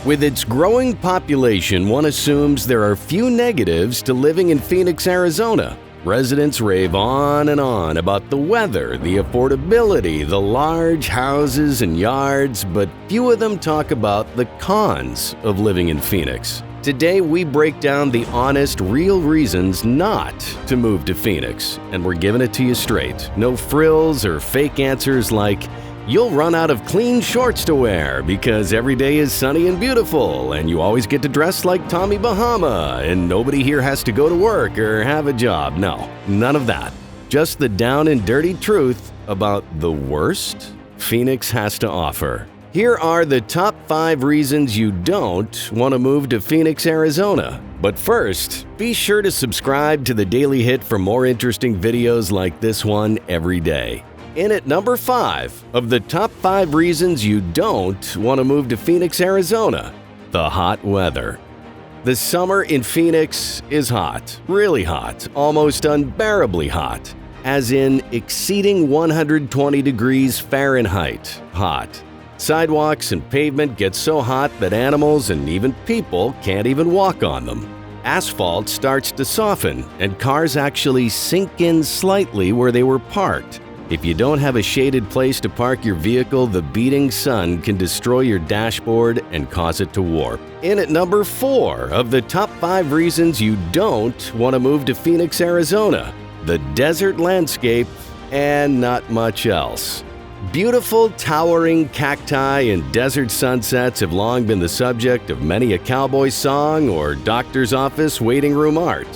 With its growing population, one assumes there are few negatives to living in Phoenix, Arizona. Residents rave on and on about the weather, the affordability, the large houses and yards, but few of them talk about the cons of living in Phoenix. Today, we break down the honest, real reasons not to move to Phoenix, and we're giving it to you straight. No frills or fake answers like, you'll run out of clean shorts to wear because every day is sunny and beautiful, and you always get to dress like Tommy Bahama, and nobody here has to go to work or have a job. No, none of that. Just the down and dirty truth about the worst Phoenix has to offer. Here are the top 5 reasons you don't want to move to Phoenix, Arizona. But first, be sure to subscribe to The Daily Hit for more interesting videos like this one every day. In at number 5 of the top 5 reasons you don't want to move to Phoenix, Arizona, the hot weather. The summer in Phoenix is hot, really hot, almost unbearably hot, as in exceeding 120 degrees Fahrenheit hot. Sidewalks and pavement get so hot that animals and even people can't even walk on them. Asphalt starts to soften, and cars actually sink in slightly where they were parked. If you don't have a shaded place to park your vehicle, the beating sun can destroy your dashboard and cause it to warp. In at number 4 of the top 5 reasons you don't want to move to Phoenix, Arizona, the desert landscape and not much else. Beautiful, towering cacti and desert sunsets have long been the subject of many a cowboy song or doctor's office waiting room art.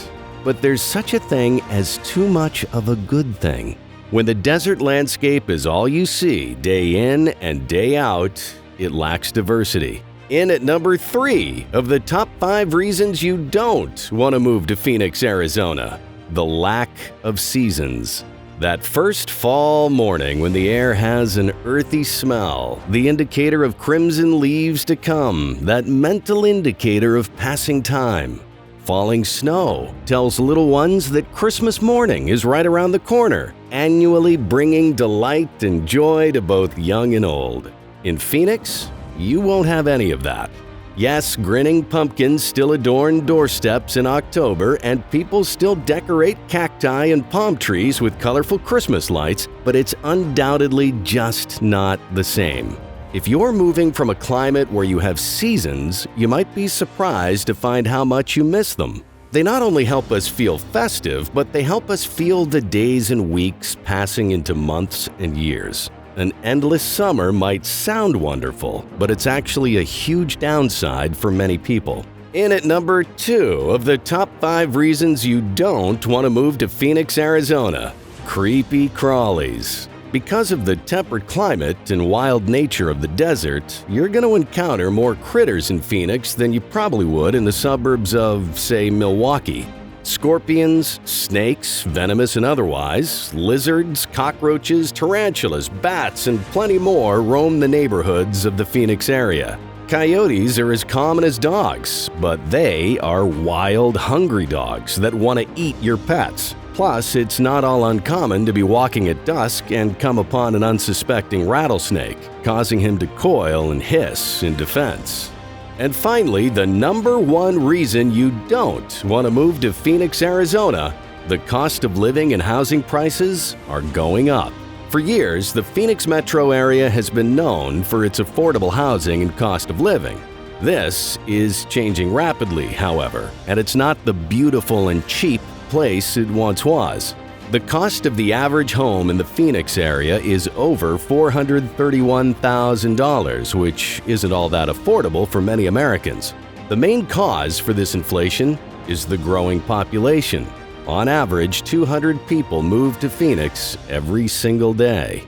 But there's such a thing as too much of a good thing. When the desert landscape is all you see day in and day out, it lacks diversity. In at number 3 of the top 5 reasons you don't want to move to Phoenix, Arizona, the lack of seasons. That first fall morning when the air has an earthy smell, the indicator of crimson leaves to come, that mental indicator of passing time. Falling snow tells little ones that Christmas morning is right around the corner, annually bringing delight and joy to both young and old. In Phoenix, you won't have any of that. Yes, grinning pumpkins still adorn doorsteps in October, and people still decorate cacti and palm trees with colorful Christmas lights, but it's undoubtedly just not the same. If you're moving from a climate where you have seasons, you might be surprised to find how much you miss them. They not only help us feel festive, but they help us feel the days and weeks passing into months and years. An endless summer might sound wonderful, but it's actually a huge downside for many people. In at number 2 of the top 5 reasons you don't want to move to Phoenix, Arizona, creepy crawlies. Because of the temperate climate and wild nature of the desert, you're going to encounter more critters in Phoenix than you probably would in the suburbs of, say, Milwaukee. Scorpions, snakes, venomous and otherwise, lizards, cockroaches, tarantulas, bats, and plenty more roam the neighborhoods of the Phoenix area. Coyotes are as common as dogs, but they are wild, hungry dogs that want to eat your pets. Plus, it's not all uncommon to be walking at dusk and come upon an unsuspecting rattlesnake, causing him to coil and hiss in defense. And finally, the number 1 reason you don't want to move to Phoenix, Arizona, the cost of living and housing prices are going up. For years, the Phoenix metro area has been known for its affordable housing and cost of living. This is changing rapidly, however, and it's not the beautiful and cheap place it once was. The cost of the average home in the Phoenix area is over $431,000, which isn't all that affordable for many Americans. The main cause for this inflation is the growing population. On average, 200 people move to Phoenix every single day.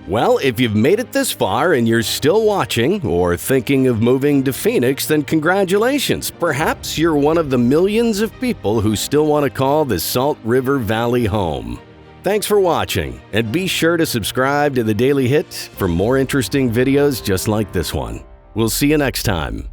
Well, if you've made it this far and you're still watching or thinking of moving to Phoenix, then congratulations. Perhaps you're one of the millions of people who still want to call the Salt River Valley home. Thanks for watching, and be sure to subscribe to The Daily Hit for more interesting videos just like this one. We'll see you next time.